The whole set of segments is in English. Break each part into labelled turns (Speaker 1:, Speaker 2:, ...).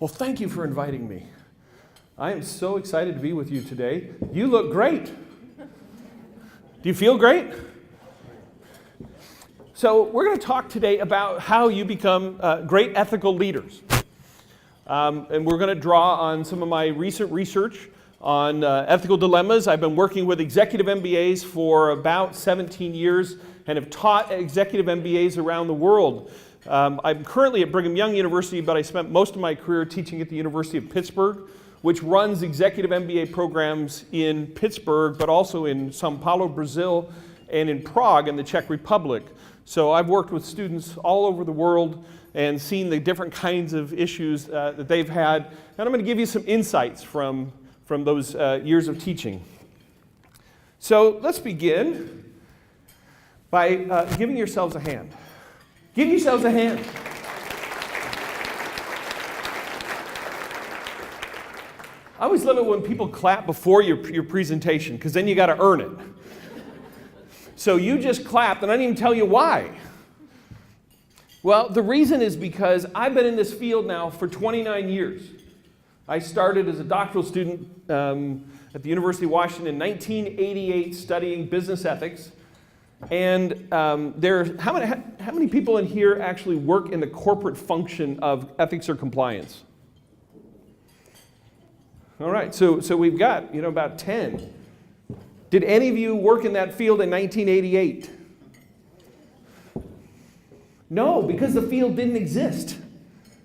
Speaker 1: Well, thank you for inviting me. I am so excited to be with you today. You look great. Do you feel great? So we're going to talk today about how you become great ethical leaders. And we're going to draw on some of my recent research on ethical dilemmas. I've been working with executive MBAs for about 17 years and have taught executive MBAs around the world. I'm currently at Brigham Young University, but I spent most of my career teaching at the University of Pittsburgh, which runs executive MBA programs in Pittsburgh, but also in Sao Paulo, Brazil, and in Prague in the Czech Republic. So I've worked with students all over the world and seen the different kinds of issues that they've had. And I'm going to give you some insights from those years of teaching. So let's begin by giving yourselves a hand. Give yourselves a hand. I always love it when people clap before your presentation, because then you got to earn it. So you just clapped, and I didn't even tell you why. Well, the reason is because I've been in this field now for 29 years. I started as a doctoral student at the University of Washington in 1988 studying business ethics. And how many people in here actually work in the corporate function of ethics or compliance? All right, so we've got about 10. Did any of you work in that field in 1988? No, because the field didn't exist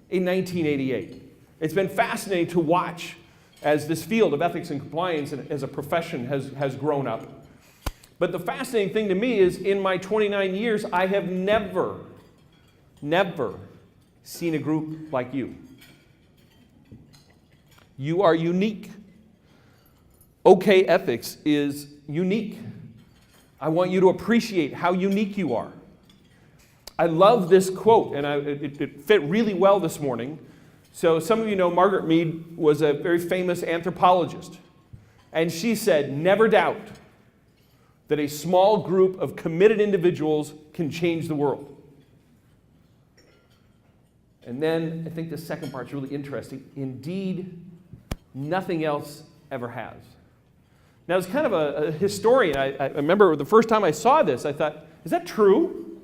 Speaker 1: in 1988. It's been fascinating to watch as this field of ethics and compliance as a profession has grown up. But the fascinating thing to me is in my 29 years, I have never seen a group like you. You are unique. OK Ethics is unique. I want you to appreciate how unique you are. I love this quote, and it fit really well this morning. So some of you know Margaret Mead was a very famous anthropologist. And she said, never doubt that a small group of committed individuals can change the world. And then I think the second part's really interesting. Indeed, nothing else ever has. Now, as kind of a historian, I remember the first time I saw this, I thought, is that true?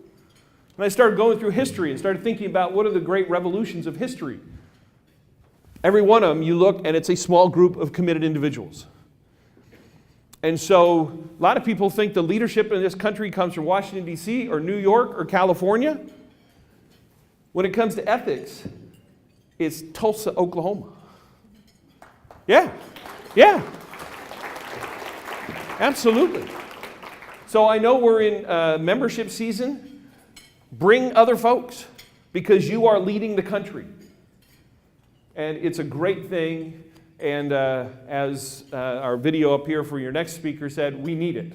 Speaker 1: And I started going through history and started thinking about what are the great revolutions of history. Every one of them, you look, and it's a small group of committed individuals. And so a lot of people think the leadership in this country comes from Washington, D.C., or New York, or California. When it comes to ethics, it's Tulsa, Oklahoma. Yeah, absolutely. So I know we're in membership season. Bring other folks, because you are leading the country. And it's a great thing. And as our video up here for your next speaker said, we need it.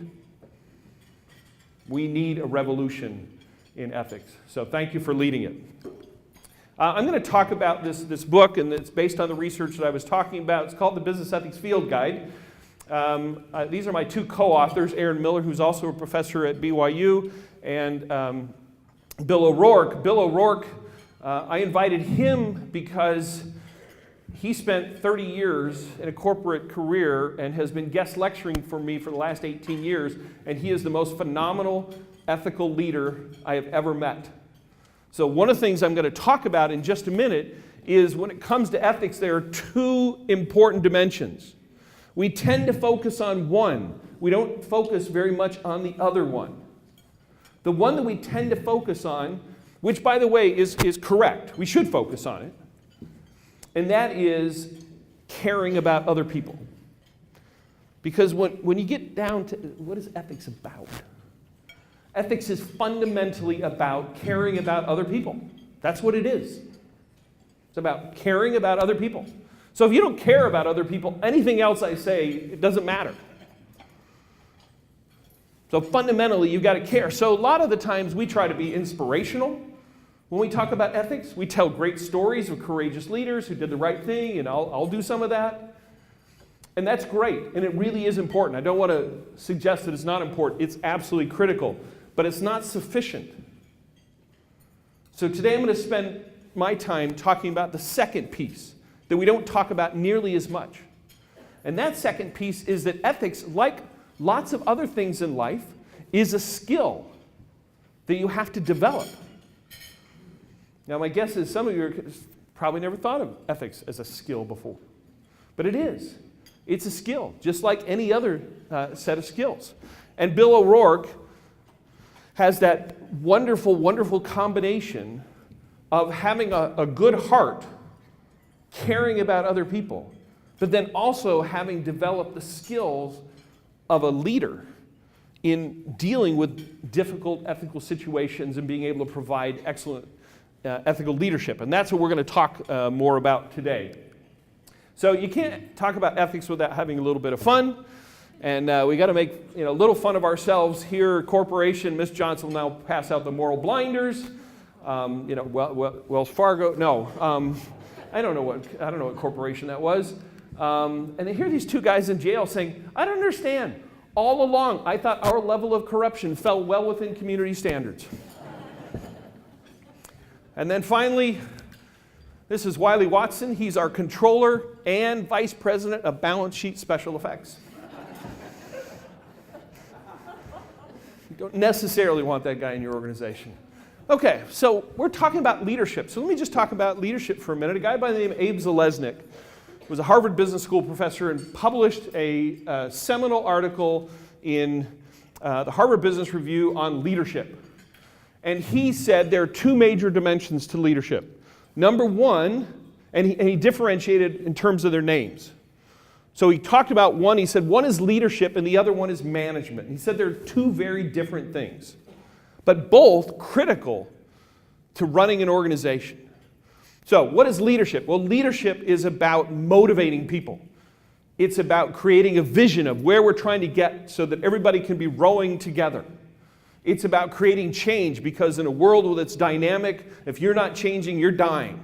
Speaker 1: We need a revolution in ethics. So thank you for leading it. I'm going to talk about this book, and it's based on the research that I was talking about. It's called The Business Ethics Field Guide. These are my two co-authors, Aaron Miller, who's also a professor at BYU, and Bill O'Rourke. Bill O'Rourke, I invited him because he spent 30 years in a corporate career and has been guest lecturing for me for the last 18 years, and he is the most phenomenal ethical leader I have ever met. So one of the things I'm going to talk about in just a minute is when it comes to ethics, there are two important dimensions. We tend to focus on one. We don't focus very much on the other one. The one that we tend to focus on, which by the way is correct, we should focus on it, and that is caring about other people. Because when you get down to what is ethics about? Ethics is fundamentally about caring about other people. That's what it is. It's about caring about other people. So if you don't care about other people, anything else I say, it doesn't matter. So fundamentally, you've got to care. So a lot of the times we try to be inspirational. When we talk about ethics, we tell great stories of courageous leaders who did the right thing, and I'll do some of that. And that's great, and it really is important. I don't want to suggest that it's not important. It's absolutely critical, but it's not sufficient. So today I'm going to spend my time talking about the second piece that we don't talk about nearly as much. And that second piece is that ethics, like lots of other things in life, is a skill that you have to develop. Now, my guess is some of you probably never thought of ethics as a skill before. But it is. It's a skill, just like any other set of skills. And Bill O'Rourke has that wonderful, wonderful combination of having a good heart, caring about other people, but then also having developed the skills of a leader in dealing with difficult ethical situations and being able to provide excellent ethical leadership. And that's what we're going to talk more about today. So you can't talk about ethics without having a little bit of fun. And we got to make a little fun of ourselves here. Corporation, Miss Johnson will now pass out the moral blinders. Wells Fargo. No, I don't know what corporation that was. And they hear these two guys in jail saying, "I don't understand. All along, I thought our level of corruption fell well within community standards." And then finally, this is Wiley Watson. He's our controller and vice president of balance sheet special effects. You don't necessarily want that guy in your organization. Okay, so we're talking about leadership. So let me just talk about leadership for a minute. A guy by the name of Abe Zalesnik was a Harvard Business School professor and published a seminal article in the Harvard Business Review on leadership. And he said there are two major dimensions to leadership. Number one, and he differentiated in terms of their names. So he talked about one, he said one is leadership and the other one is management. He said they're two very different things, but both critical to running an organization. So what is leadership? Well, leadership is about motivating people. It's about creating a vision of where we're trying to get so that everybody can be rowing together. It's about creating change because in a world that's dynamic, if you're not changing, you're dying.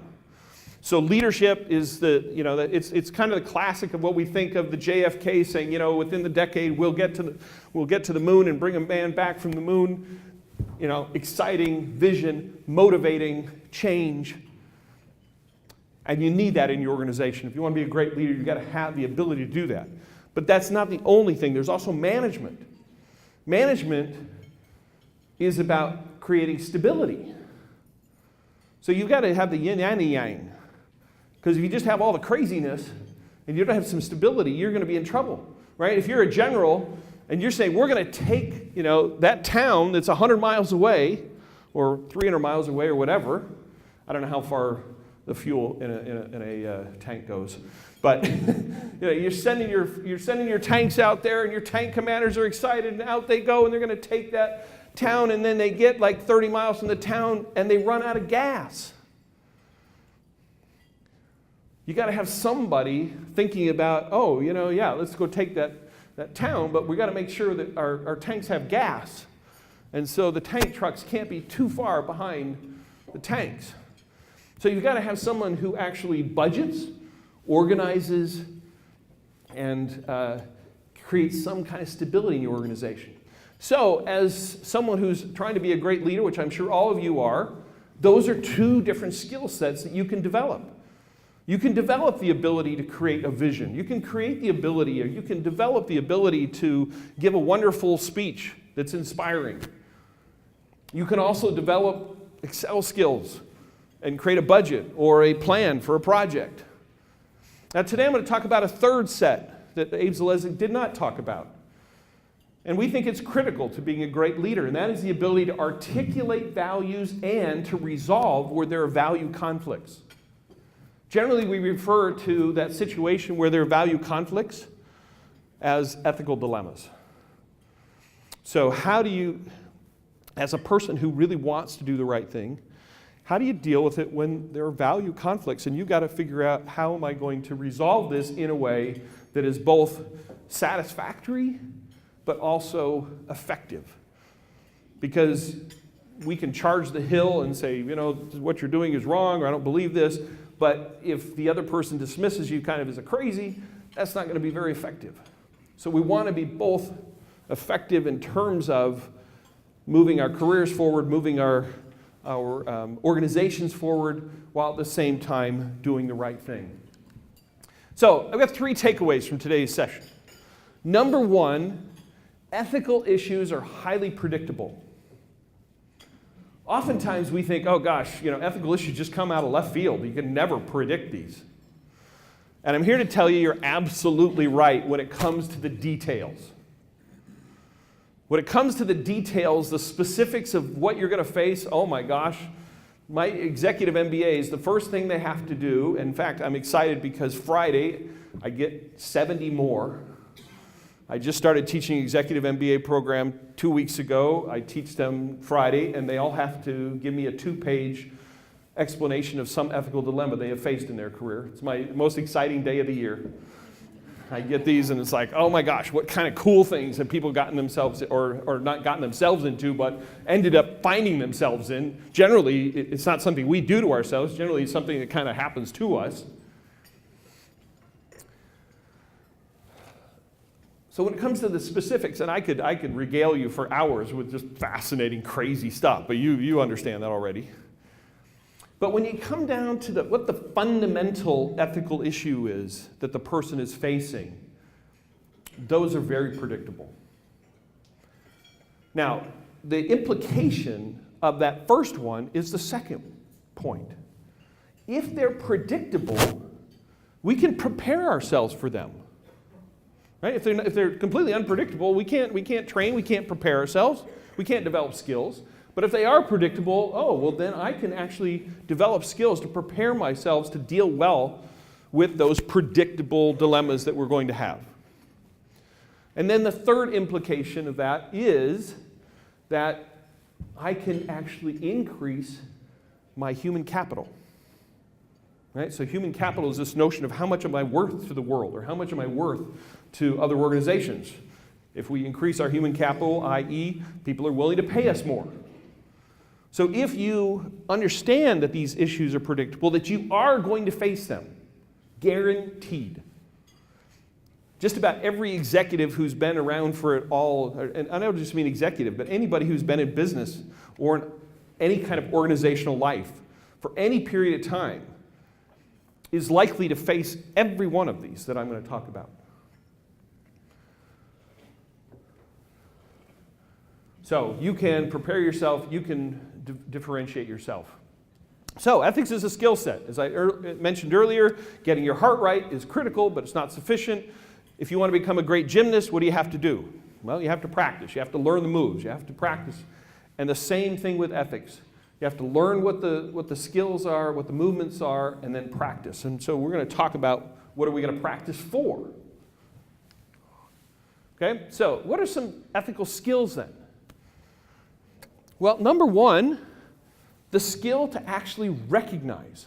Speaker 1: So leadership is it's kind of the classic of what we think of the JFK saying, within the decade we'll get to the moon and bring a man back from the moon. Exciting vision, motivating change. And you need that in your organization. If you want to be a great leader, you've got to have the ability to do that. But that's not the only thing. There's also management. Management is about creating stability. So you've got to have the yin and the yang. Because if you just have all the craziness and you don't have some stability, you're going to be in trouble, right? If you're a general and you're saying, we're going to take, that town that's 100 miles away or 300 miles away or whatever. I don't know how far the fuel in a tank goes. But you're sending your tanks out there and your tank commanders are excited and out they go and they're going to take that town, and then they get like 30 miles from the town and they run out of gas. You got to have somebody thinking about, let's go take that town, but we got to make sure that our tanks have gas. And so the tank trucks can't be too far behind the tanks. So you've got to have someone who actually budgets, organizes, and creates some kind of stability in your organization. So as someone who's trying to be a great leader, which I'm sure all of you are, those are two different skill sets that you can develop. You can develop the ability to create a vision. You can create the ability, or you can develop the ability to give a wonderful speech that's inspiring. You can also develop Excel skills and create a budget or a plan for a project. Now today I'm going to talk about a third set that Abe Zalesnik did not talk about. And we think it's critical to being a great leader, and that is the ability to articulate values and to resolve where there are value conflicts. Generally, we refer to that situation where there are value conflicts as ethical dilemmas. So how do you, as a person who really wants to do the right thing, how do you deal with it when there are value conflicts? And you've got to figure out, how am I going to resolve this in a way that is both satisfactory but also effective? Because we can charge the hill and say, what you're doing is wrong, or I don't believe this. But if the other person dismisses you kind of as a crazy, that's not going to be very effective. So we want to be both effective in terms of moving our careers forward, moving our organizations forward, while at the same time doing the right thing. So I've got 3 takeaways from today's session. Number 1, ethical issues are highly predictable. Oftentimes we think, oh gosh, ethical issues just come out of left field. You can never predict these. And I'm here to tell you you're absolutely right when it comes to the details. When it comes to the details, the specifics of what you're going to face, oh my gosh, my executive MBAs, the first thing they have to do, in fact, I'm excited because Friday I get 70 more. I just started teaching executive MBA program 2 weeks ago. I teach them Friday, and they all have to give me a 2-page explanation of some ethical dilemma they have faced in their career. It's my most exciting day of the year. I get these, and it's like, oh my gosh, what kind of cool things have people gotten themselves, or not gotten themselves into, but ended up finding themselves in. Generally, it's not something we do to ourselves. Generally, it's something that kind of happens to us. So when it comes to the specifics, and I could regale you for hours with just fascinating, crazy stuff, but you understand that already. But when you come down to what the fundamental ethical issue is that the person is facing, those are very predictable. Now, the implication of that first one is the second point. If they're predictable, we can prepare ourselves for them. Right? If they're completely unpredictable, we can't train, we can't prepare ourselves, we can't develop skills. But if they are predictable, then I can actually develop skills to prepare myself to deal well with those predictable dilemmas that we're going to have. And then the third implication of that is that I can actually increase my human capital. Right? So human capital is this notion of how much am I worth to the world, or how much am I worth to other organizations. If we increase our human capital, i.e., people are willing to pay us more. So if you understand that these issues are predictable, that you are going to face them, guaranteed. Just about every executive who's been around for it all, and I don't just mean executive, but anybody who's been in business or in any kind of organizational life for any period of time is likely to face every one of these that I'm going to talk about. So you can prepare yourself, you can differentiate yourself. So ethics is a skill set. As I mentioned earlier, getting your heart right is critical, but it's not sufficient. If you want to become a great gymnast, what do you have to do? Well, you have to practice. You have to learn the moves. You have to practice. And the same thing with ethics. You have to learn what the skills are, what the movements are, and then practice. And so we're going to talk about what are we going to practice for. Okay, so what are some ethical skills then? Well, number 1, the skill to actually recognize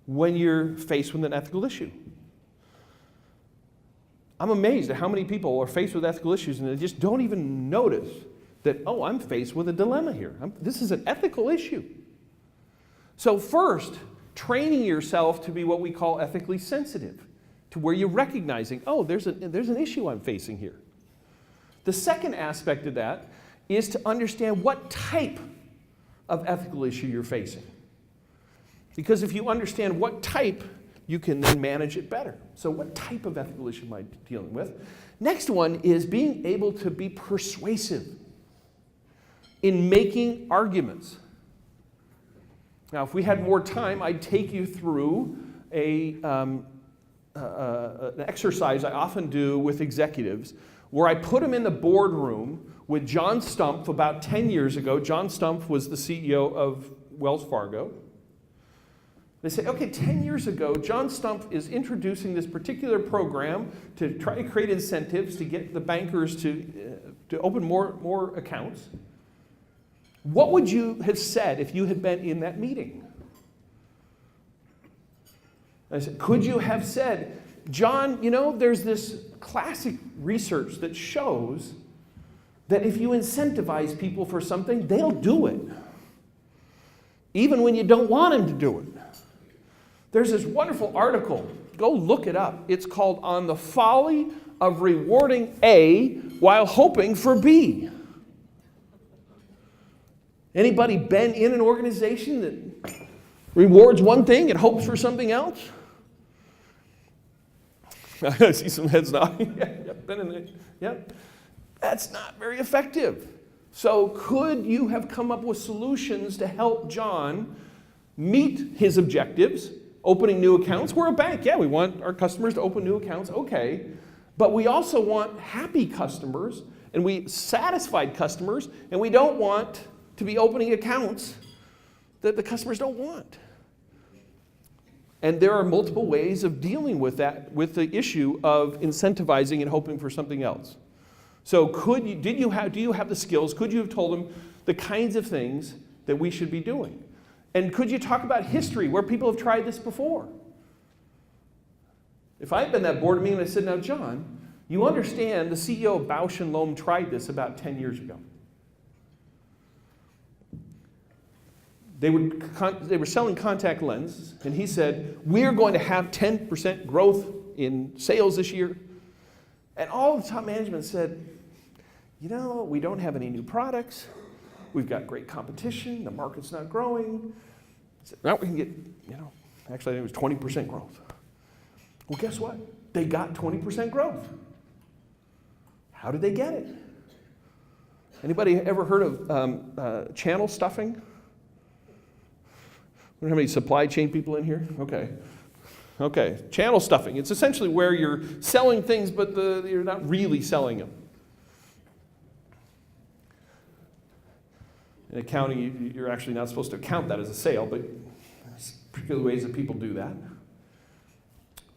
Speaker 1: when you're faced with an ethical issue. I'm amazed at how many people are faced with ethical issues and they just don't even notice that, oh, I'm faced with a dilemma here. This is an ethical issue. So first, training yourself to be what we call ethically sensitive, to where you're recognizing, oh, there's an issue I'm facing here. The second aspect of that is to understand what type of ethical issue you're facing. Because if you understand what type, you can then manage it better. So what type of ethical issue am I dealing with? Next one is being able to be persuasive in making arguments. Now, if we had more time, I'd take you through an exercise I often do with executives where I put them in the boardroom with John Stumpf about 10 years ago. John Stumpf was the CEO of Wells Fargo. They say, okay, 10 years ago, John Stumpf is introducing this particular program to try to create incentives to get the bankers to open more accounts. What would you have said if you had been in that meeting? I said, could you have said, John, there's this classic research that shows that if you incentivize people for something, they'll do it, even when you don't want them to do it. There's this wonderful article. Go look it up. It's called On the Folly of Rewarding A While Hoping for B. Anybody been in an organization that rewards one thing and hopes for something else? I see some heads nodding. Yep, been in it. Yep. That's not very effective. So could you have come up with solutions to help John meet his objectives? Opening new accounts. We're a bank. Yeah, we want our customers to open new accounts. Okay. But we also want happy customers and we satisfied customers, and we don't want to be opening accounts that the customers don't want. And there are multiple ways of dealing with that, with the issue of incentivizing and hoping for something else. So do you have the skills? Could you have told them the kinds of things that we should be doing? And could you talk about history where people have tried this before? If I'd been that board meeting and I said, now John, you understand the CEO of Bausch & Lomb tried this about 10 years ago. They were selling contact lenses, and he said, we're going to have 10% growth in sales this year. And all the top management said, you know, we don't have any new products. We've got great competition. The market's not growing. He said, now we can get, actually I think it was 20% growth. Well, guess what? They got 20% growth. How did they get it? Anybody ever heard of channel stuffing? We don't have any supply chain people in here? Okay, channel stuffing. It's essentially where you're selling things, but you're not really selling them. In accounting, you're actually not supposed to count that as a sale, but there's particular ways that people do that,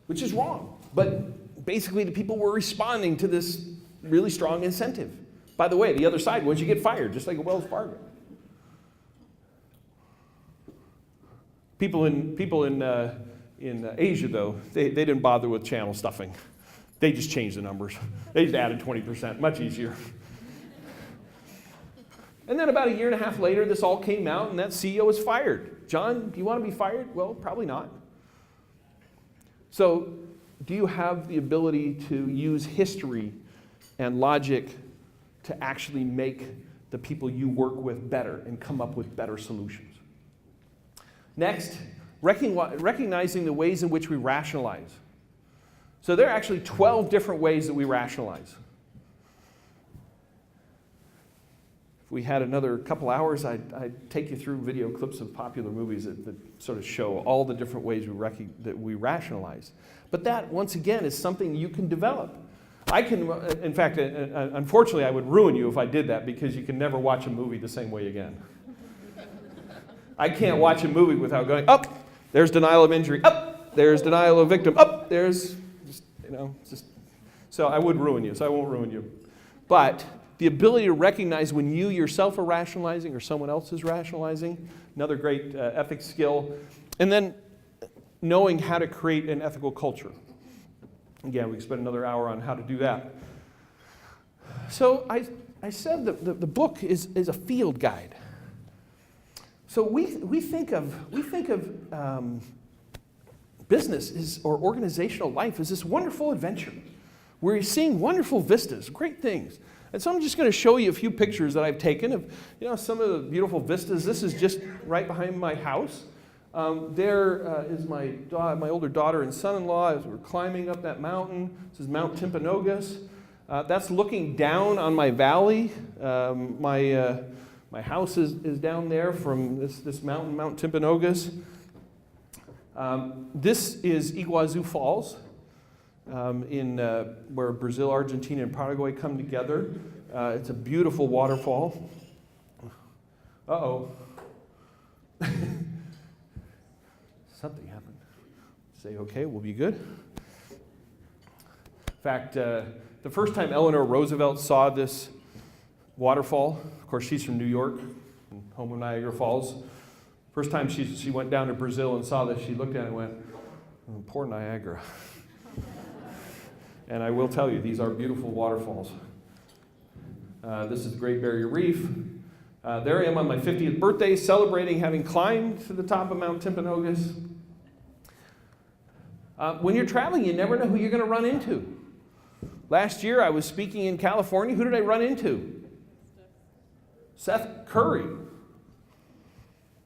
Speaker 1: which is wrong. But basically, the people were responding to this really strong incentive. By the way, the other side was you get fired, just like a Wells Fargo. People in Asia, though, they didn't bother with channel stuffing. They just changed the numbers. They just added 20%, much easier. And then about a year and a half later, this all came out, and that CEO was fired. John, do you want to be fired? Well, probably not. So, do you have the ability to use history and logic to actually make the people you work with better and come up with better solutions? Next, recognizing the ways in which we rationalize. So there are actually 12 different ways that we rationalize. If we had another couple hours, I'd take you through video clips of popular movies that sort of show all the different ways that we rationalize. But that, once again, is something you can develop. I can, in fact, unfortunately, I would ruin you if I did that because you can never watch a movie the same way again. I can't watch a movie without going, there's denial of injury, there's denial of victim, there's, so I would ruin you, so I won't ruin you. But the ability to recognize when you yourself are rationalizing or someone else is rationalizing, another great ethics skill. And then knowing how to create an ethical culture. Again, we can spend another hour on how to do that. So I said that the book is a field guide. So we think of business or organizational life as this wonderful adventure where you're seeing wonderful vistas, great things. And so I'm just going to show you a few pictures that I've taken of some of the beautiful vistas. This is just right behind my house. There is my older daughter and son-in-law as we're climbing up that mountain. This is Mount Timpanogos. That's looking down on my valley. My house is down there from this mountain, Mount Timpanogos. This is Iguazu Falls, where Brazil, Argentina, and Paraguay come together. It's a beautiful waterfall. Uh-oh. Something happened. Say, okay, we'll be good. In fact, the first time Eleanor Roosevelt saw this waterfall, of course, she's from New York, home of Niagara Falls. First time she went down to Brazil and saw this, she looked at it and went, oh, poor Niagara. And I will tell you, these are beautiful waterfalls. This is the Great Barrier Reef. There I am on my 50th birthday, celebrating having climbed to the top of Mount Timpanogos. When you're traveling, you never know who you're going to run into. Last year, I was speaking in California. Who did I run into? Seth Curry.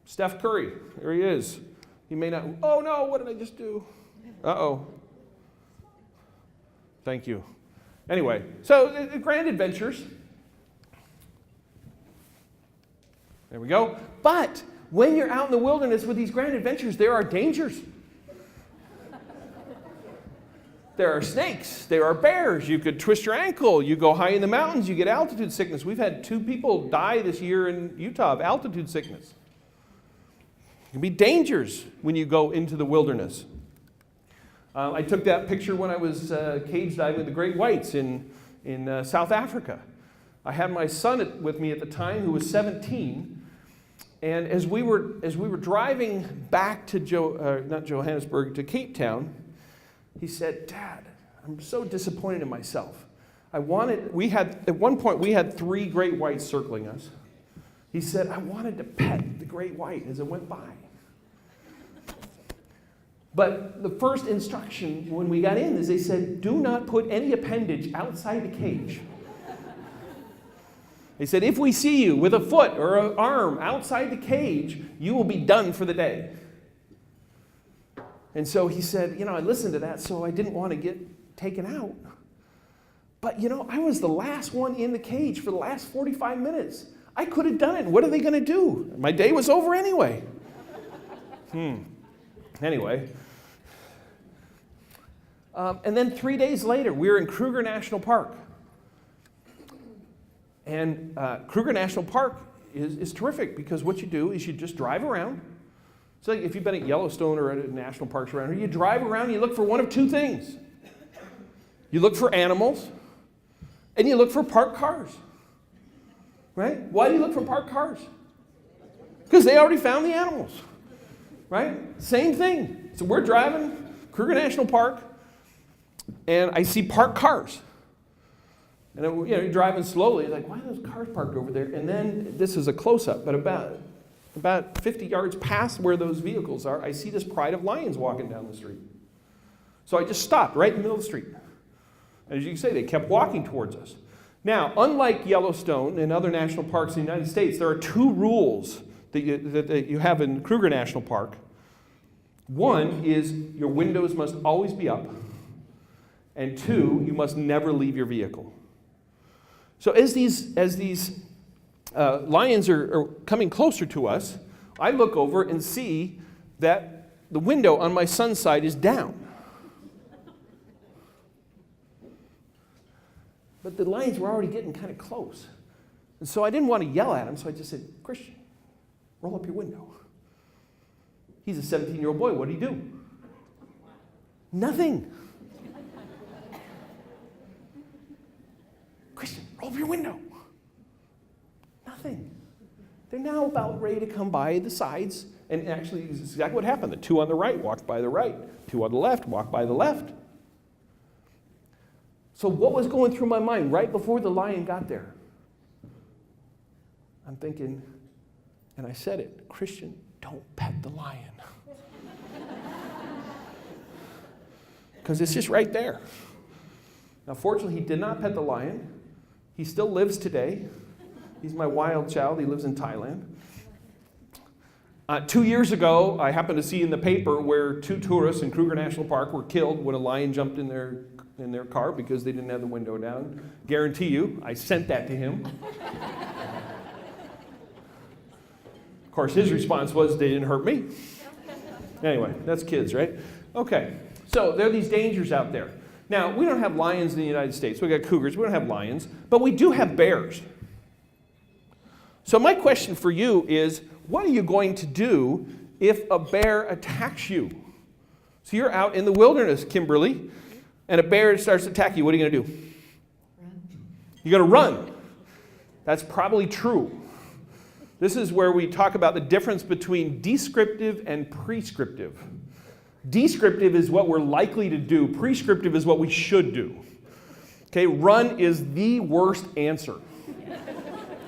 Speaker 1: Steph Curry. There he is. He may not. Oh, no, what did I just do? Uh-oh. Thank you. Anyway, so grand adventures. There we go. But when you're out in the wilderness with these grand adventures, there are dangers. There are snakes. There are bears. You could twist your ankle. You go high in the mountains. You get altitude sickness. We've had 2 people die this year in Utah of altitude sickness. There can be dangers when you go into the wilderness. I took that picture when I was cage diving with the great whites in South Africa. I had my son with me at the time, who was 17, and as we were driving back to not Johannesburg, to Cape Town, he said, "Dad, I'm so disappointed in myself. At one point we had 3 great whites circling us. He said, I wanted to pet the great white as it went by. But the first instruction when we got in is they said, do not put any appendage outside the cage. They said, if we see you with a foot or an arm outside the cage, you will be done for the day." And so he said, I listened to that, so I didn't want to get taken out. But, I was the last one in the cage for the last 45 minutes. I could have done it. What are they going to do? My day was over anyway. Anyway. And then 3 days later, we were in Kruger National Park. And Kruger National Park is terrific because what you do is you just drive around. So if you've been at Yellowstone or at national parks around here, you drive around and you look for one of 2 things. You look for animals and you look for parked cars. Right? Why do you look for parked cars? Because they already found the animals. Right? Same thing. So we're driving Kruger National Park and I see parked cars. And you're driving slowly, like, why are those cars parked over there? And then, this is a close-up, but about 50 yards past where those vehicles are, I see this pride of lions walking down the street. So I just stopped right in the middle of the street. And as you can see, they kept walking towards us. Now, unlike Yellowstone and other national parks in the United States, there are 2 rules that you have in Kruger National Park. One is your windows must always be up. And 2, you must never leave your vehicle. So as these lions are coming closer to us, I look over and see that the window on my son's side is down. But the lions were already getting kind of close. And so I didn't want to yell at him, so I just said, Christian, roll up your window. He's a 17-year-old boy. What did he do? Nothing. Christian, roll up your window. Nothing. They're now about ready to come by the sides. And actually, this is exactly what happened. The 2 on the right walked by the right. 2 on the left walked by the left. So what was going through my mind right before the lion got there? I'm thinking, and I said it, Christian, don't pet the lion. Because it's just right there. Now, fortunately, he did not pet the lion. He still lives today. He's my wild child. He lives in Thailand. 2 years ago, I happened to see in the paper where 2 tourists in Kruger National Park were killed when a lion jumped in their car because they didn't have the window down. Guarantee you, I sent that to him. Of course, his response was, they didn't hurt me. Anyway, that's kids, right? Okay, so there are these dangers out there. Now, we don't have lions in the United States. We've got cougars. We don't have lions. But we do have bears. So my question for you is, what are you going to do if a bear attacks you? So you're out in the wilderness, Kimberly, and a bear starts to attack you. What are you going to do? Run. You're going to run. That's probably true. This is where we talk about the difference between descriptive and prescriptive. Descriptive is what we're likely to do. Prescriptive is what we should do. Okay, run is the worst answer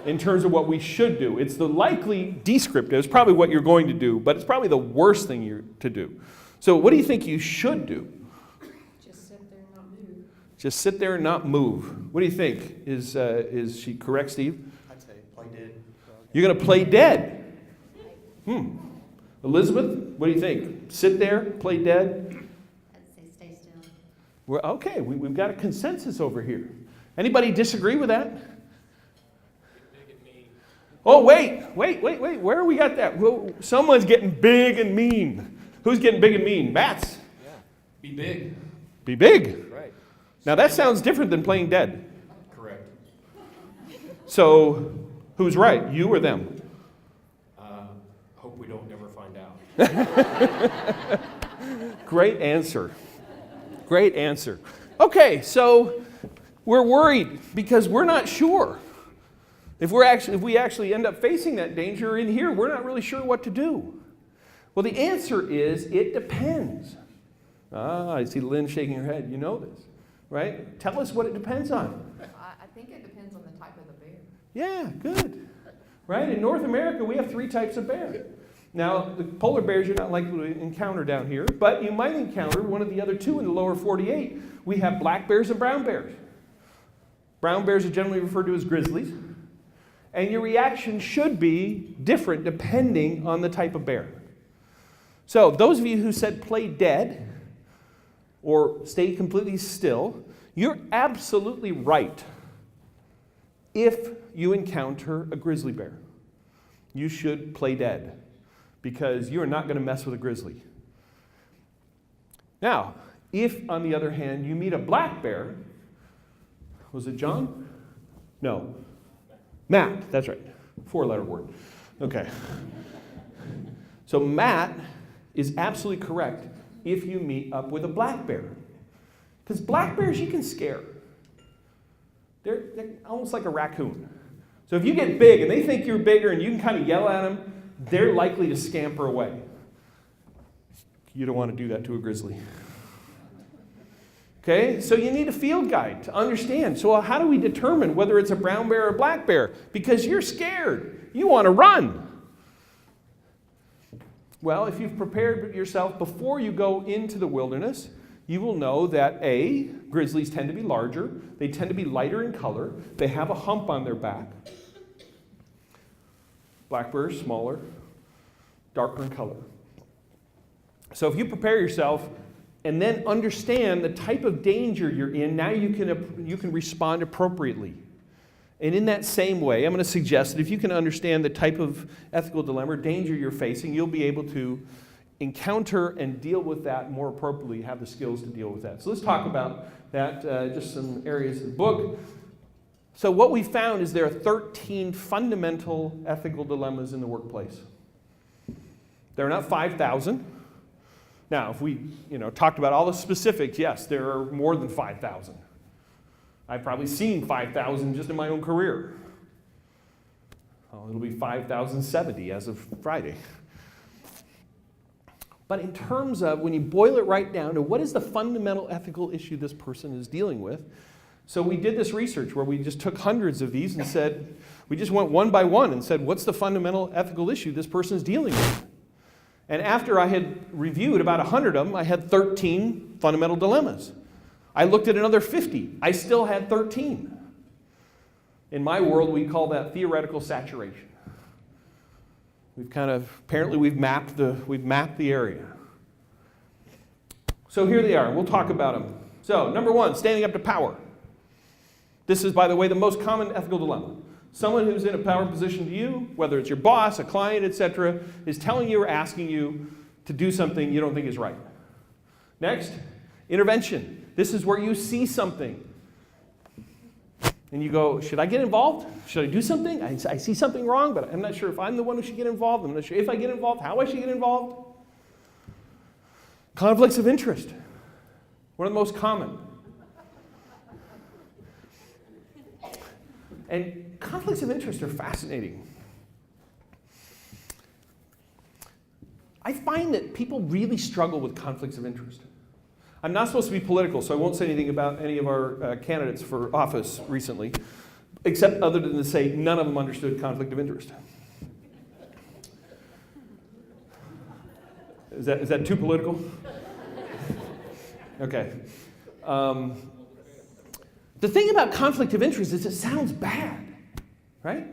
Speaker 1: in terms of what we should do. It's the likely descriptive. It's probably what you're going to do, but it's probably the worst thing to do. So what do you think you should do?
Speaker 2: Just sit there and not move.
Speaker 1: Just sit there and not move. What do you think? Is she correct, Steve?
Speaker 3: I'd say play dead.
Speaker 1: You're going to play dead. Elizabeth, what do you think? Sit there, play dead?
Speaker 2: I'd say stay still.
Speaker 1: Okay, we've got a consensus over here. Anybody disagree with that? Oh, wait. Where we got that? Well, someone's getting big and mean. Who's getting big and mean? Matt's.
Speaker 3: Yeah. Be big.
Speaker 1: Be big.
Speaker 3: Right.
Speaker 1: Now that sounds different than playing dead.
Speaker 3: Correct.
Speaker 1: So, who's right? You or them?
Speaker 3: Hope we don't never find out.
Speaker 1: Great answer. Great answer. Okay, so we're worried because we're not sure. If we actually end up facing that danger in here, we're not really sure what to do. Well, the answer is it depends. I see Lynn shaking her head. You know this, right? Tell us what it depends on.
Speaker 2: I think it depends on the type of the bear.
Speaker 1: Yeah, good. Right? In North America, we have 3 types of bear. Now, the polar bears you're not likely to encounter down here, but you might encounter one of the other 2 in the lower 48. We have black bears and brown bears. Brown bears are generally referred to as grizzlies. And your reaction should be different depending on the type of bear. So, those of you who said play dead or stay completely still, you're absolutely right if you encounter a grizzly bear. You should play dead because you're not going to mess with a grizzly. Now, if, on the other hand, you meet a black bear, was it John? No. Matt, that's right. 4-letter word. Okay. So Matt is absolutely correct if you meet up with a black bear. Because black bears you can scare. They're almost like a raccoon. So if you get big and they think you're bigger and you can kind of yell at them, they're likely to scamper away. You don't want to do that to a grizzly. Okay, so you need a field guide to understand. So how do we determine whether it's a brown bear or a black bear? Because you're scared. You want to run. Well, if you've prepared yourself before you go into the wilderness, you will know that A, grizzlies tend to be larger. They tend to be lighter in color. They have a hump on their back. Black bears, smaller, darker in color. So if you prepare yourself and then understand the type of danger you're in, now you can respond appropriately. And in that same way, I'm going to suggest that if you can understand the type of ethical dilemma or danger you're facing, you'll be able to encounter and deal with that more appropriately, have the skills to deal with that. So let's talk about that, just some areas of the book. So what we found is there are 13 fundamental ethical dilemmas in the workplace. There are not 5,000. Now, if we talked about all the specifics, yes, there are more than 5,000. I've probably seen 5,000 just in my own career. Oh, it'll be 5,070 as of Friday. But in terms of when you boil it right down to what is the fundamental ethical issue this person is dealing with, so we did this research where we just took hundreds of these and said, we just went one by one and said, what's the fundamental ethical issue this person is dealing with? And after I had reviewed about 100 of them, I had 13 fundamental dilemmas. I looked at another 50. I still had 13. In my world, we call that theoretical saturation. Apparently we've mapped the area. So here they are. We'll talk about them. So, number 1, standing up to power. This is, by the way, the most common ethical dilemma. Someone who's in a power position to you, whether it's your boss, a client, etc., is telling you or asking you to do something you don't think is right. Next, intervention. This is where you see something and you go, should I get involved? Should I do something? I see something wrong, but I'm not sure if I'm the one who should get involved. I'm not sure if I get involved, how I should get involved. Conflicts of interest. One of the most common. And conflicts of interest are fascinating. I find that people really struggle with conflicts of interest. I'm not supposed to be political, so I won't say anything about any of our candidates for office recently, except other than to say none of them understood conflict of interest. Is that too political? Okay. The thing about conflict of interest is it sounds bad, right?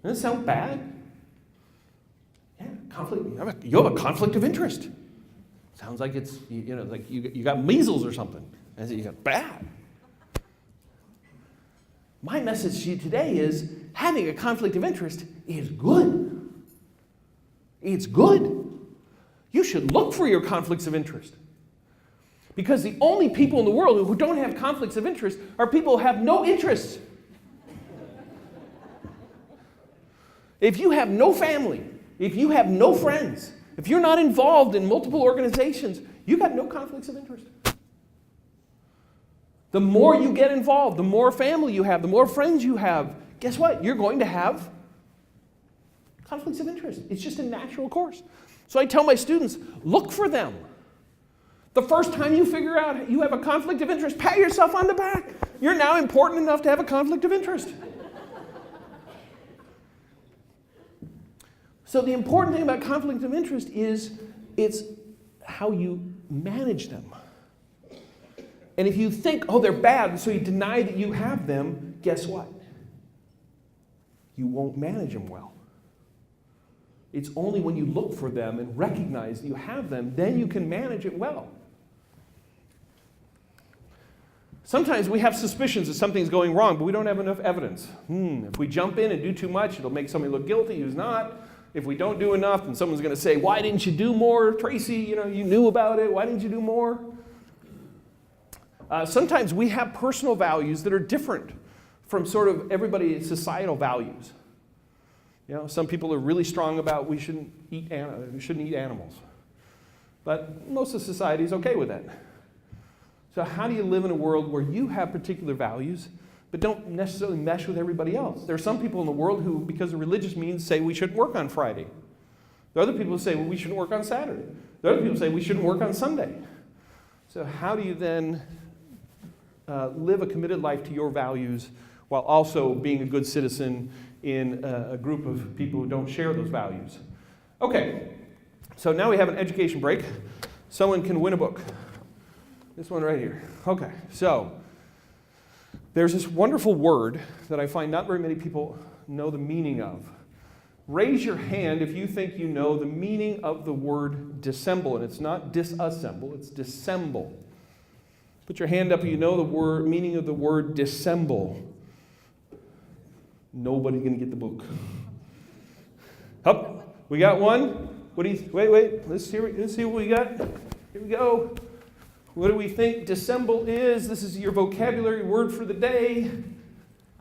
Speaker 1: Doesn't it sound bad? Yeah, conflict. You have a conflict of interest. Sounds like it's, like you got measles or something. And so you go, bad. My message to you today is having a conflict of interest is good. It's good. You should look for your conflicts of interest. Because the only people in the world who don't have conflicts of interest are people who have no interests. If you have no family, if you have no friends, if you're not involved in multiple organizations, you've got no conflicts of interest. The more you get involved, the more family you have, the more friends you have, guess what? You're going to have conflicts of interest. It's just a natural course. So I tell my students, look for them. The first time you figure out you have a conflict of interest, pat yourself on the back. You're now important enough to have a conflict of interest. So the important thing about conflict of interest is it's how you manage them. And if you think, oh, they're bad, so you deny that you have them, guess what? You won't manage them well. It's only when you look for them and recognize that you have them, then you can manage it well. Sometimes we have suspicions that something's going wrong, but we don't have enough evidence. If we jump in and do too much, it'll make somebody look guilty who's not. If we don't do enough, then someone's going to say, why didn't you do more, Tracy? You knew about it. Why didn't you do more? Sometimes we have personal values that are different from sort of everybody's societal values. Some people are really strong about we shouldn't eat animals. But most of society is okay with that. So how do you live in a world where you have particular values but don't necessarily mesh with everybody else? There are some people in the world who, because of religious means, say we shouldn't work on Friday. There are other people who say, well, we shouldn't work on Saturday. There are other people who say we shouldn't work on Sunday. So how do you then live a committed life to your values while also being a good citizen in a group of people who don't share those values? Okay, so now we have an education break. Someone can win a book. This one right here. Okay, so there's this wonderful word that I find not very many people know the meaning of. Raise your hand if you think you know the meaning of the word dissemble. And it's not disassemble, it's dissemble. Put your hand up if you know the meaning of the word dissemble. Nobody's going to get the book. Up, we got one. Wait. Let's see what we got. Here we go. What do we think dissemble is? This is your vocabulary word for the day.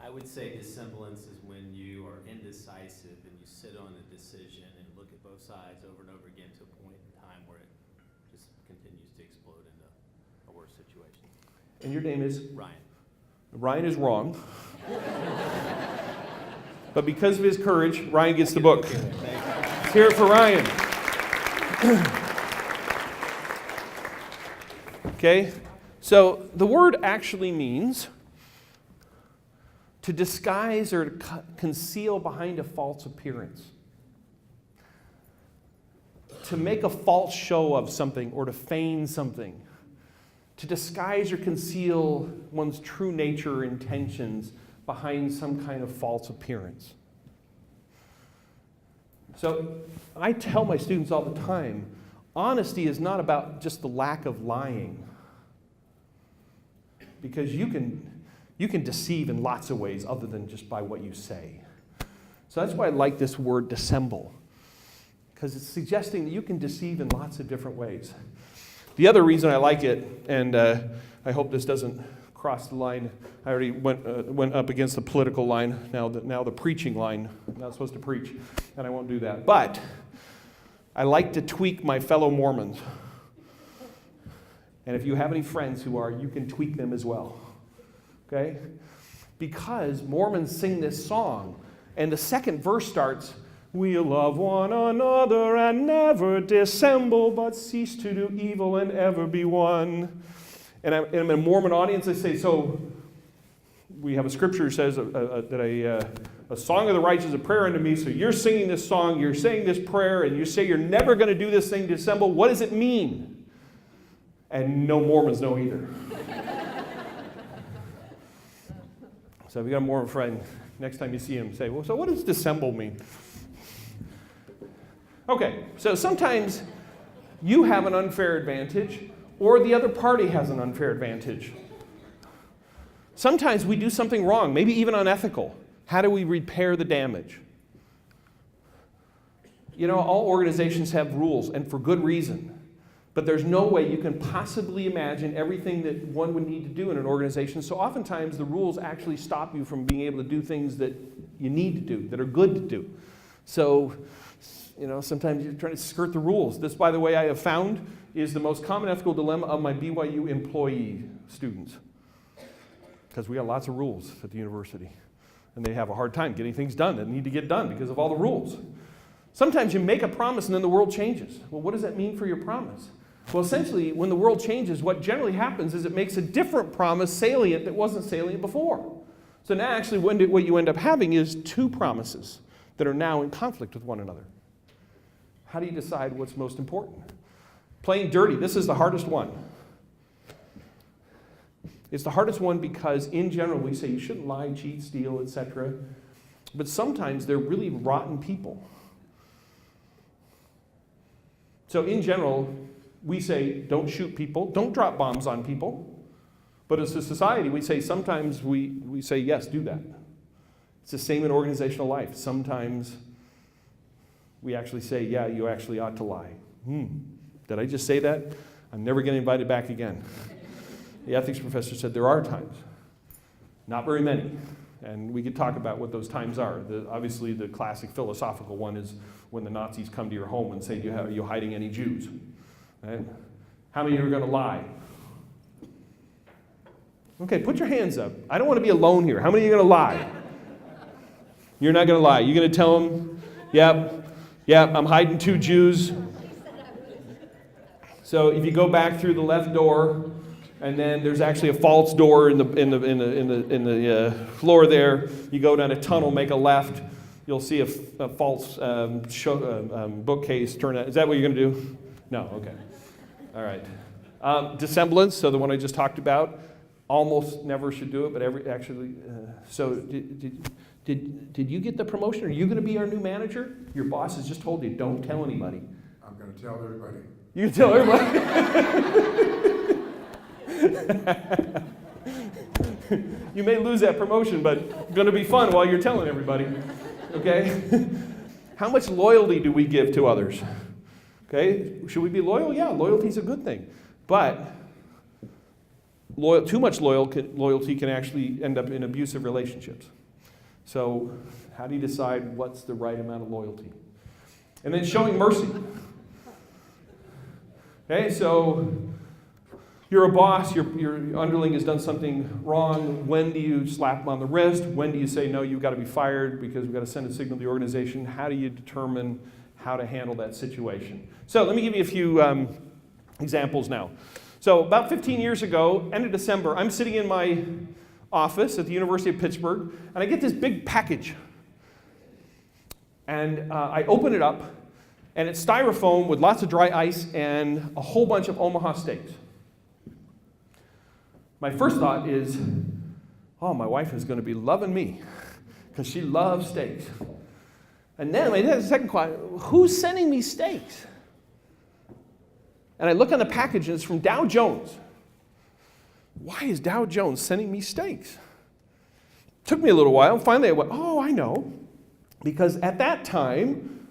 Speaker 4: I would say dissemblance is when you are indecisive and you sit on a decision and look at both sides over and over again to a point in time where it just continues to explode into a worse situation.
Speaker 1: And your name is?
Speaker 4: Ryan.
Speaker 1: Ryan is wrong. But because of his courage, Ryan gets the book. Let's hear it for Ryan. Okay, so the word actually means to disguise or to conceal behind a false appearance. To make a false show of something or to feign something. To disguise or conceal one's true nature or intentions behind some kind of false appearance. So I tell my students all the time, honesty is not about just the lack of lying. Because you can deceive in lots of ways other than just by what you say. So that's why I like this word dissemble. Because it's suggesting that you can deceive in lots of different ways. The other reason I like it, and I hope this doesn't cross the line. I already went up against the political line, now the preaching line. I'm not supposed to preach, and I won't do that. But I like to tweak my fellow Mormons. And if you have any friends who are, you can tweak them as well. Okay? Because Mormons sing this song, and the second verse starts, we'll love one another and never dissemble, but cease to do evil and ever be one. And I'm in a Mormon audience, I say, so we have a scripture that says that a song of the righteous is a prayer unto me, so you're singing this song, you're saying this prayer, and you say you're never going to do this thing, dissemble. What does it mean? And no Mormons know either. So if you got a Mormon friend, next time you see him, say, well, so what does dissemble mean? Okay, so sometimes you have an unfair advantage, or the other party has an unfair advantage. Sometimes we do something wrong, maybe even unethical. How do we repair the damage? You know, all organizations have rules, and for good reason. But there's no way you can possibly imagine everything that one would need to do in an organization. So oftentimes the rules actually stop you from being able to do things that you need to do, that are good to do. So, you know, sometimes you're trying to skirt the rules. This, by the way, I have found is the most common ethical dilemma of my BYU employee students. Because we got lots of rules at the university. And they have a hard time getting things done that need to get done because of all the rules. Sometimes you make a promise and then the world changes. Well, what does that mean for your promise? Well, essentially, when the world changes, what generally happens is it makes a different promise salient that wasn't salient before. So now actually what you end up having is two promises that are now in conflict with one another. How do you decide what's most important? Playing dirty, this is the hardest one. It's the hardest one because in general we say you shouldn't lie, cheat, steal, etc. But sometimes they're really rotten people. So in general, we say don't shoot people, don't drop bombs on people. But as a society, we say sometimes we say yes, do that. It's the same in organizational life. Sometimes we actually say, yeah, you actually ought to lie. Did I just say that? I'm never getting invited back again. The ethics professor said there are times, not very many. And we could talk about what those times are. Obviously, the classic philosophical one is when the Nazis come to your home and say, are you hiding any Jews? Right? How many of you are going to lie? Okay, put your hands up. I don't want to be alone here. How many of you are going to lie? You're not going to lie. You're going to tell them, yep, I'm hiding 2 Jews. So if you go back through the left door, and then there's actually a false door in the floor there. You go down a tunnel, make a left. You'll see a false bookcase. Turn out. Is that what you're going to do? No. Okay. All right. Dissemblance. So the one I just talked about. Almost never should do it, but actually. So did you get the promotion? Are you going to be our new manager? Your boss has just told you don't tell anybody.
Speaker 5: I'm going to tell everybody.
Speaker 1: You can tell everybody. You may lose that promotion, but it's going to be fun while you're telling everybody. Okay? How much loyalty do we give to others? Okay? Should we be loyal? Yeah, loyalty is a good thing. But too much loyalty can actually end up in abusive relationships. So how do you decide what's the right amount of loyalty? And then showing mercy. Okay, so you're a boss, your underling has done something wrong. When do you slap them on the wrist? When do you say, no, you've got to be fired because we've got to send a signal to the organization? How do you determine how to handle that situation? So let me give you a few examples now. So about 15 years ago, end of December, I'm sitting in my office at the University of Pittsburgh, and I get this big package. And I open it up, and it's styrofoam with lots of dry ice and a whole bunch of Omaha steaks. My first thought is, oh, my wife is going to be loving me because she loves steaks. And then my second question, who's sending me steaks? And I look on the package and it's from Dow Jones. Why is Dow Jones sending me steaks? Took me a little while. Finally I went, oh, I know. Because at that time,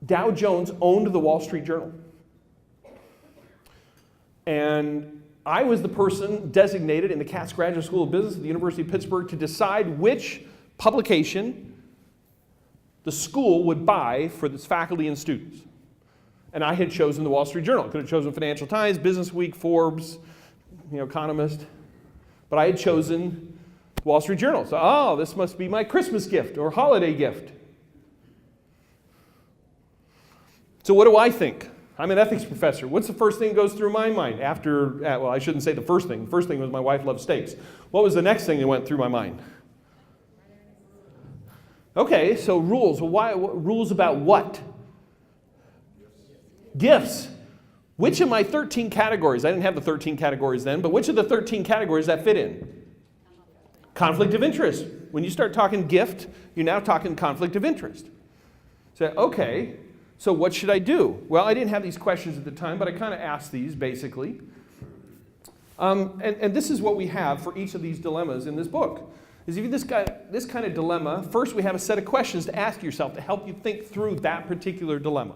Speaker 1: Dow Jones owned the Wall Street Journal. And I was the person designated in the Katz Graduate School of Business at the University of Pittsburgh to decide which publication the school would buy for its faculty and students. And I had chosen the Wall Street Journal. I could have chosen Financial Times, Business Week, Forbes, Economist. But I had chosen the Wall Street Journal. So, oh, this must be my Christmas gift or holiday gift. So what do I think? I'm an ethics professor. What's the first thing that goes through my mind after, well, I shouldn't say the first thing. The first thing was my wife loves steaks. What was the next thing that went through my mind? Okay, so rules. Well, rules about what? Gifts. Which of my 13 categories, I didn't have the 13 categories then, but which of the 13 categories that fit in? Conflict of interest. When you start talking gift, you're now talking conflict of interest. So, okay, So what should I do? Well, I didn't have these questions at the time, but I kind of asked these basically. And this is what we have for each of these dilemmas in this book. Is if this kind of dilemma, first we have a set of questions to ask yourself to help you think through that particular dilemma.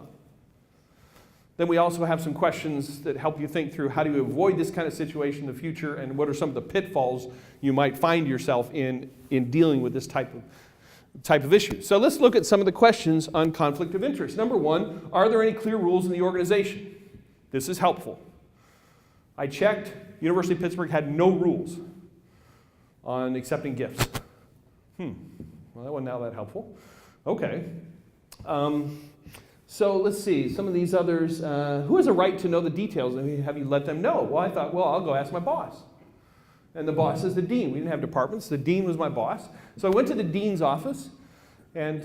Speaker 1: Then we also have some questions that help you think through how do you avoid this kind of situation in the future and what are some of the pitfalls you might find yourself in dealing with this type of issue. So let's look at some of the questions on conflict of interest. Number one, are there any clear rules in the organization? This is helpful. I checked, University of Pittsburgh had no rules on accepting gifts. Well, that wasn't now that helpful. Okay. So let's see, some of these others. Who has a right to know the details? I mean, have you let them know? Well, I thought, well, I'll go ask my boss. And the boss is the dean. We didn't have departments. The dean was my boss. So I went to the dean's office and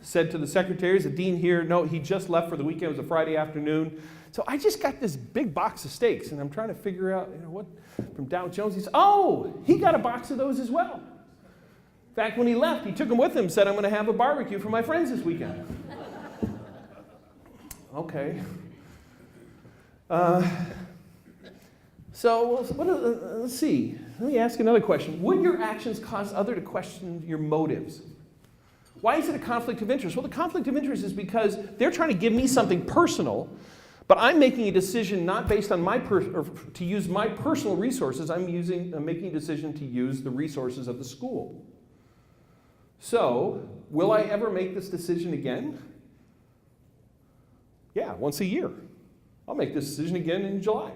Speaker 1: said to the secretary, is the dean here? No, he just left for the weekend. It was a Friday afternoon. So I just got this big box of steaks, and I'm trying to figure out, what from Dow Jones. He said, oh, he got a box of those as well. In fact, when he left, he took them with him and said, I'm going to have a barbecue for my friends this weekend. Okay. So let's see. Let me ask another question. Would your actions cause others to question your motives? Why is it a conflict of interest? Well, the conflict of interest is because they're trying to give me something personal, but I'm making a decision not based on to use my personal resources. I'm making a decision to use the resources of the school. So, will I ever make this decision again? Yeah, once a year. I'll make this decision again in July.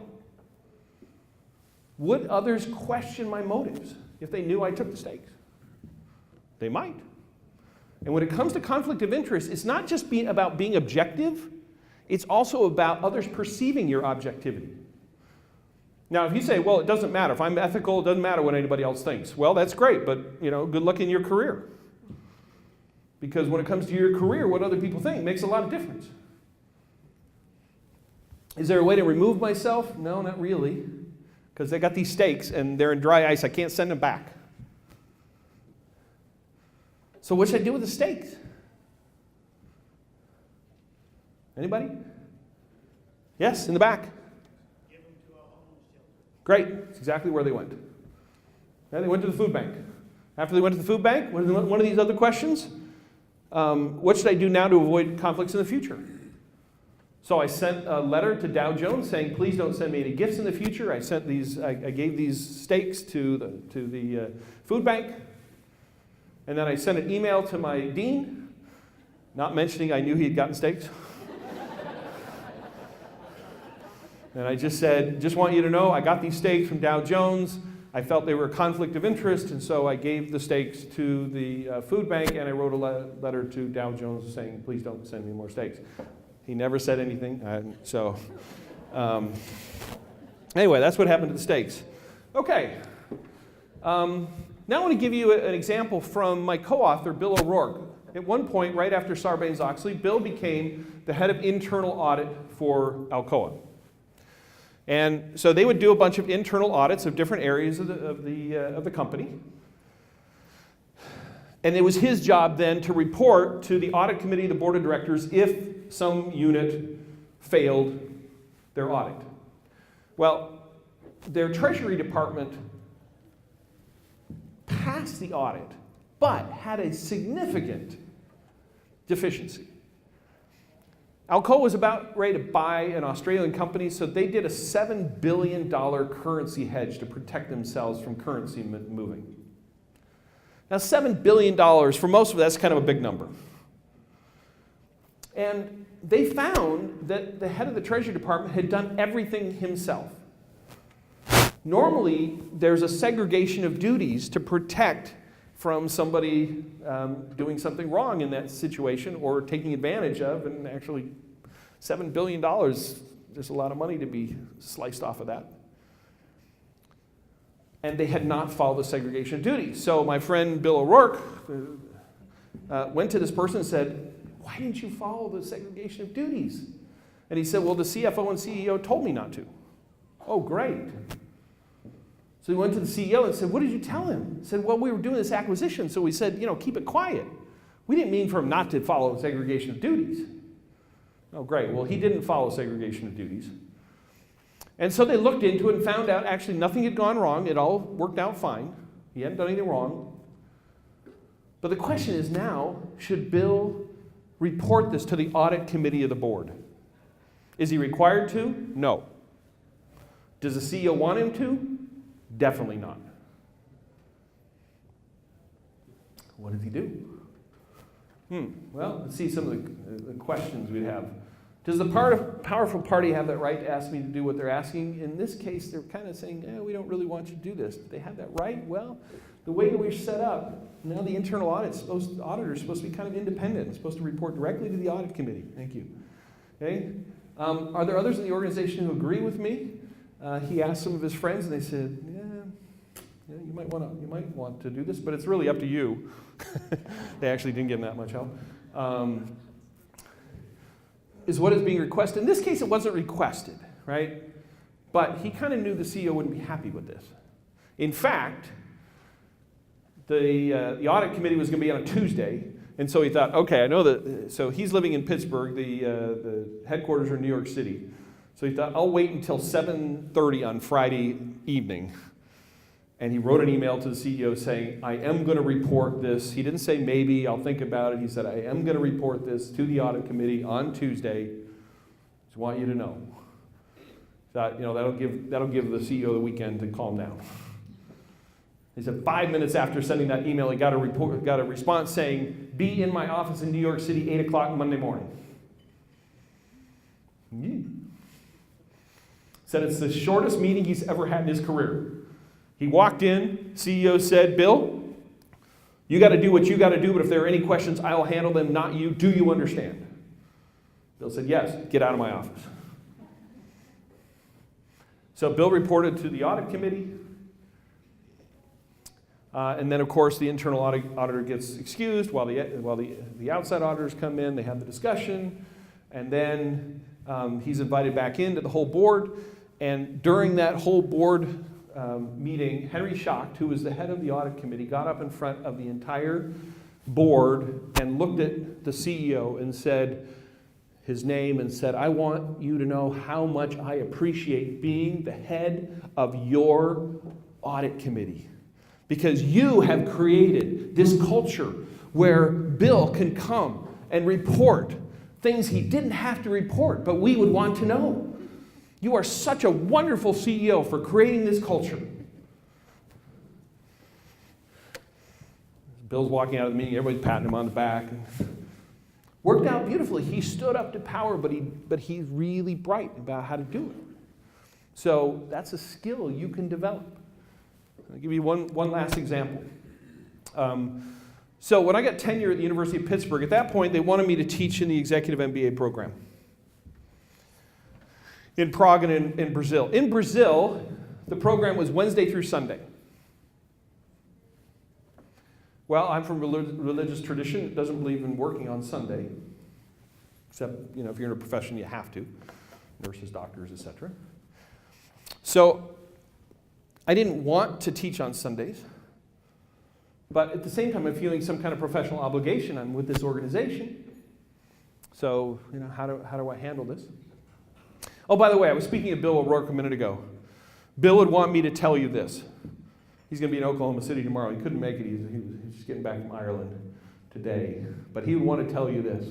Speaker 1: Would others question my motives if they knew I took the steaks? They might. And when it comes to conflict of interest, it's not just about being objective, it's also about others perceiving your objectivity. Now, if you say, well, it doesn't matter. If I'm ethical, it doesn't matter what anybody else thinks. Well, that's great, but good luck in your career. Because when it comes to your career, what other people think makes a lot of difference. Is there a way to remove myself? No, not really. Because I got these steaks and they're in dry ice. I can't send them back. So what should I do with the steaks? Anybody? Yes, in the back.
Speaker 5: Give them to a homeless shelter.
Speaker 1: Great. That's exactly where they went. And they went to the food bank. After they went to the food bank, one of these other questions, what should I do now to avoid conflicts in the future? So I sent a letter to Dow Jones saying, please don't send me any gifts in the future. I gave these steaks to the food bank. And then I sent an email to my dean, not mentioning I knew he had gotten steaks. And I just said, just want you to know, I got these steaks from Dow Jones. I felt they were a conflict of interest, and so I gave the steaks to the food bank, and I wrote a letter to Dow Jones saying, please don't send me more steaks. He never said anything, anyway, that's what happened to the steaks. Okay. Now I want to give you an example from my co-author, Bill O'Rourke. At one point, right after Sarbanes-Oxley, Bill became the head of internal audit for Alcoa. And so they would do a bunch of internal audits of different areas of the company. And it was his job then to report to the audit committee of the board of directors if some unit failed their audit. Well, their treasury department passed the audit, but had a significant deficiency. Alcoa was about ready to buy an Australian company, so they did a $7 billion currency hedge to protect themselves from currency moving. Now, $7 billion, for most of that's kind of a big number. And they found that the head of the Treasury Department had done everything himself. Normally, there's a segregation of duties to protect from somebody doing something wrong in that situation or taking advantage of, and actually $7 billion, there's a lot of money to be sliced off of that. And they had not followed the segregation of duties. So my friend Bill O'Rourke went to this person and said, why didn't you follow the segregation of duties? And he said, well, the CFO and CEO told me not to. Oh, great. So he went to the CEO and said, what did you tell him? He said, well, we were doing this acquisition, so we said, keep it quiet. We didn't mean for him not to follow segregation of duties. Oh, great. Well, he didn't follow segregation of duties. And so they looked into it and found out actually nothing had gone wrong. It all worked out fine. He hadn't done anything wrong. But the question is now, should Bill report this to the audit committee of the board? Is he required to? No. Does the CEO want him to? Definitely not. What does he do? Well, let's see some of the questions we'd have. Does the powerful party have that right to ask me to do what they're asking? In this case, they're kind of saying, we don't really want you to do this. Do they have that right? Well, the way that we're set up, now the internal auditor is supposed to be kind of independent. It's supposed to report directly to the audit committee. Thank you. Okay? Are there others in the organization who agree with me? He asked some of his friends, and they said, yeah, you might want to do this, but it's really up to you. They actually didn't give him that much help. Is what is being requested. In this case, it wasn't requested, right? But he kind of knew the CEO wouldn't be happy with this. In fact, the audit committee was going to be on a Tuesday, and so he thought, okay, I know that. So he's living in Pittsburgh. The headquarters are in New York City. So he thought, I'll wait until 7:30 on Friday evening. And he wrote an email to the CEO saying, I am going to report this. He didn't say maybe, I'll think about it. He said, I am going to report this to the audit committee on Tuesday. Just want you to know. That, that'll give the CEO the weekend to calm down. He said 5 minutes after sending that email, he got a response saying, be in my office in New York City, 8 o'clock Monday morning. Said it's the shortest meeting he's ever had in his career. He walked in, CEO said, Bill, you got to do what you got to do, but if there are any questions, I'll handle them, not you. Do you understand? Bill said, yes, get out of my office. So Bill reported to the audit committee. And then, of course, the internal auditor gets excused while the outside auditors come in. They have the discussion. And then he's invited back into the whole board. And during that whole board meeting, Henry Schacht, who was the head of the audit committee, got up in front of the entire board and looked at the CEO and said his name and said, I want you to know how much I appreciate being the head of your audit committee. Because you have created this culture where Bill can come and report things he didn't have to report, but we would want to know. You are such a wonderful CEO for creating this culture. Bill's walking out of the meeting, everybody's patting him on the back. Worked out beautifully. He stood up to power, but he's really bright about how to do it. So that's a skill you can develop. I'll give you one last example. So when I got tenure at the University of Pittsburgh, at that point they wanted me to teach in the executive MBA program in Prague and in Brazil. In Brazil, the program was Wednesday through Sunday. Well, I'm from a religious tradition that doesn't believe in working on Sunday, except if you're in a profession, you have to, nurses, doctors, etc. So I didn't want to teach on Sundays, but at the same time, I'm feeling some kind of professional obligation. I'm with this organization. So, how do I handle this? Oh, by the way, I was speaking of Bill O'Rourke a minute ago. Bill would want me to tell you this. He's going to be in Oklahoma City tomorrow. He couldn't make it. He was just getting back from Ireland today. But he would want to tell you this.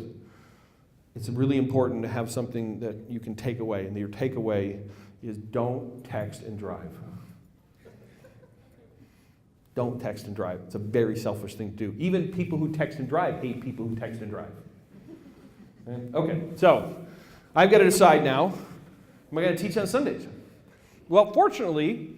Speaker 1: It's really important to have something that you can take away. And your takeaway is don't text and drive. Don't text and drive. It's a very selfish thing to do. Even people who text and drive hate people who text and drive. Okay, so I've got to decide now, am I going to teach on Sundays? Well, fortunately,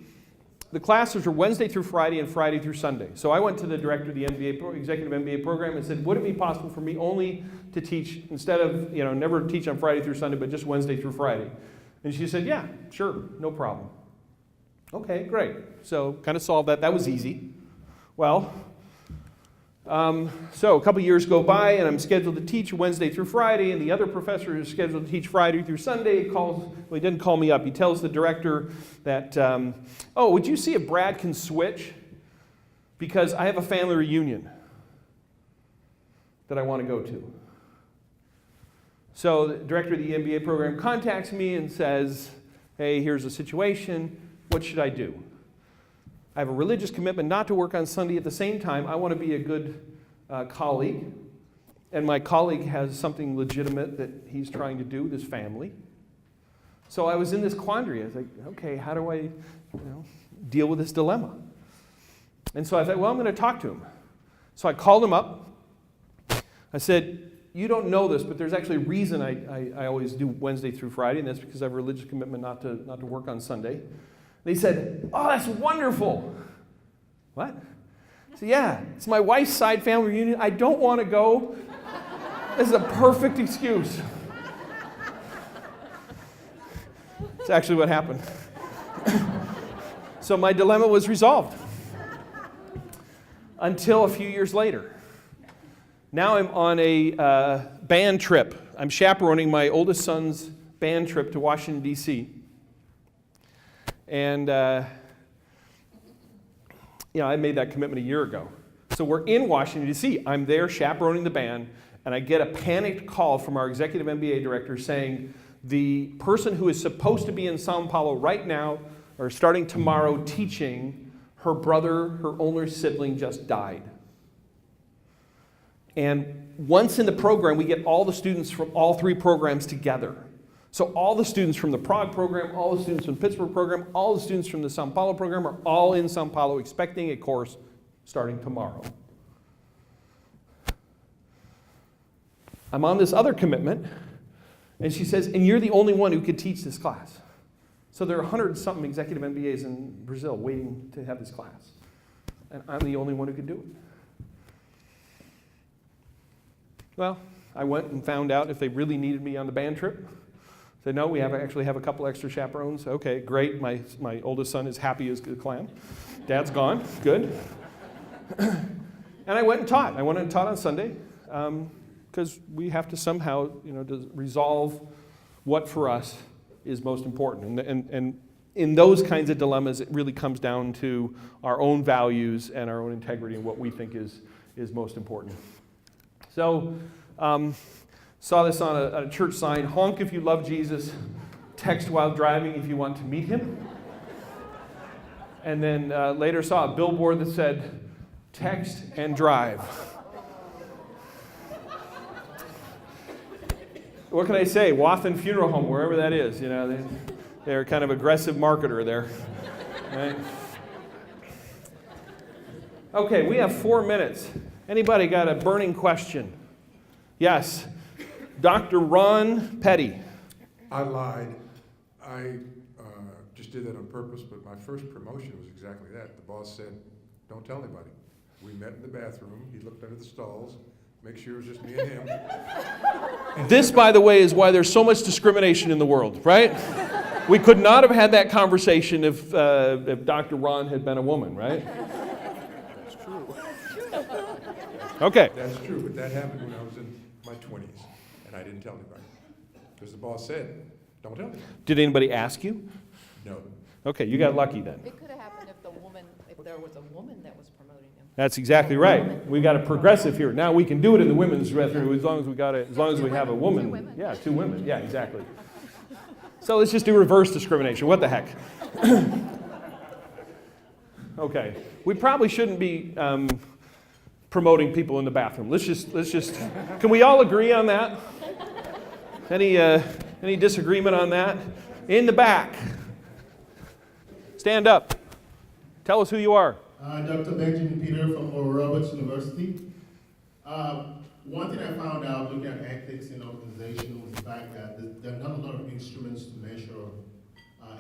Speaker 1: the classes are Wednesday through Friday and Friday through Sunday. So I went to the director of the executive MBA program and said, would it be possible for me only to teach, instead of, never teach on Friday through Sunday, but just Wednesday through Friday? And she said, yeah, sure, no problem. Okay, great. So kind of solved that. That was easy. Well, so a couple years go by, and I'm scheduled to teach Wednesday through Friday, and the other professor is scheduled to teach Friday through Sunday. He didn't call me up. He tells the director that, would you see if Brad can switch? Because I have a family reunion that I want to go to. So the director of the MBA program contacts me and says, hey, here's the situation. What should I do? I have a religious commitment not to work on Sunday. At the same time, I want to be a good colleague. And my colleague has something legitimate that he's trying to do with his family. So I was in this quandary. I was like, okay, how do I deal with this dilemma? And so I thought, well, I'm going to talk to him. So I called him up. I said, you don't know this, but there's actually a reason I always do Wednesday through Friday, and that's because I have a religious commitment not to work on Sunday. They said, oh, that's wonderful. What? I said, yeah, it's my wife's side family reunion. I don't want to go. This is a perfect excuse. It's actually what happened. So my dilemma was resolved. Until a few years later. Now I'm on a band trip. I'm chaperoning my oldest son's band trip to Washington, D.C. And, I made that commitment a year ago. So we're in Washington, D.C. I'm there chaperoning the band, and I get a panicked call from our executive MBA director saying the person who is supposed to be in Sao Paulo right now, or starting tomorrow teaching, her brother, her older sibling, just died. And once in the program, we get all the students from all three programs together. So all the students from the Prague program, all the students from the Pittsburgh program, all the students from the Sao Paulo program are all in Sao Paulo expecting a course starting tomorrow. I'm on this other commitment, and she says, and you're the only one who could teach this class. So there are 100-something executive MBAs in Brazil waiting to have this class. And I'm the only one who could do it. Well, I went and found out if they really needed me on the band trip. Said, no, we actually have a couple extra chaperones. Okay, great. My oldest son is happy as a clam. Dad's gone. Good. And I went and taught. I went and taught on Sunday because we have to somehow, to resolve what for us is most important. And in those kinds of dilemmas, it really comes down to our own values and our own integrity and what we think is most important. So, saw this on a church sign, honk if you love Jesus, text while driving if you want to meet him. And then later saw a billboard that said, text and drive. What can I say? Wathen Funeral Home, wherever that is, they're kind of aggressive marketer there. Right? Okay, we have 4 minutes. Anybody got a burning question? Yes. Dr. Ron Petty.
Speaker 6: I lied. I just did that on purpose, but my first promotion was exactly that. The boss said, don't tell anybody. We met in the bathroom. He looked under the stalls, make sure it was just me and him.
Speaker 1: This, by the way, is why there's so much discrimination in the world, right? We could not have had that conversation if Dr. Ron had been a woman, right?
Speaker 6: That's true.
Speaker 1: Okay.
Speaker 6: That's true, but that happened when I was in my 20s, and I didn't tell anybody. Because the boss said, don't tell anybody.
Speaker 1: Did anybody ask you?
Speaker 6: No.
Speaker 1: Okay, you got lucky then.
Speaker 2: It could have happened if there was a woman that was promoting him.
Speaker 1: That's exactly right. We got a progressive here. Now we can do it in the women's restroom as long as we have a woman.
Speaker 2: 2 women.
Speaker 1: Yeah, 2 women. Yeah, exactly. So let's just do reverse discrimination. What the heck? Okay. We probably shouldn't be promoting people in the bathroom. Let's just. Can we all agree on that? Any disagreement on that? In the back. Stand up. Tell us who you are.
Speaker 7: Dr. Benjamin Peter from Oral Roberts University. One thing I found out looking at ethics in organizations was the fact that there are not a lot of instruments to measure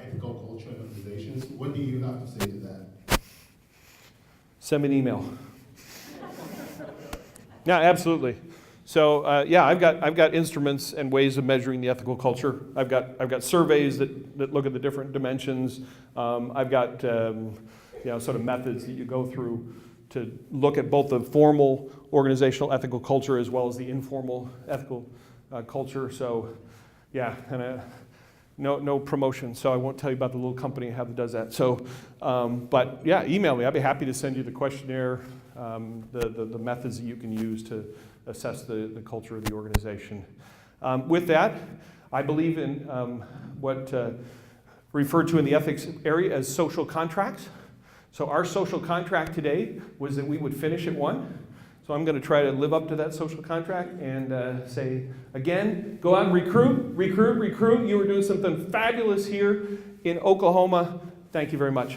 Speaker 7: ethical culture in organizations. What do you have to say to that?
Speaker 1: Send me an email. Yeah, absolutely. So I've got instruments and ways of measuring the ethical culture. I've got surveys that look at the different dimensions. I've got sort of methods that you go through to look at both the formal organizational ethical culture as well as the informal ethical culture. So no promotion. So I won't tell you about the little company I have that does that. So, but yeah, email me. I'd be happy to send you the questionnaire, the methods that you can use to assess the culture of the organization. With that, I believe in what referred to in the ethics area as social contracts. So our social contract today was that we would finish at 1. So I'm going to try to live up to that social contract and say, again, go out and recruit, recruit, recruit. You are doing something fabulous here in Oklahoma. Thank you very much.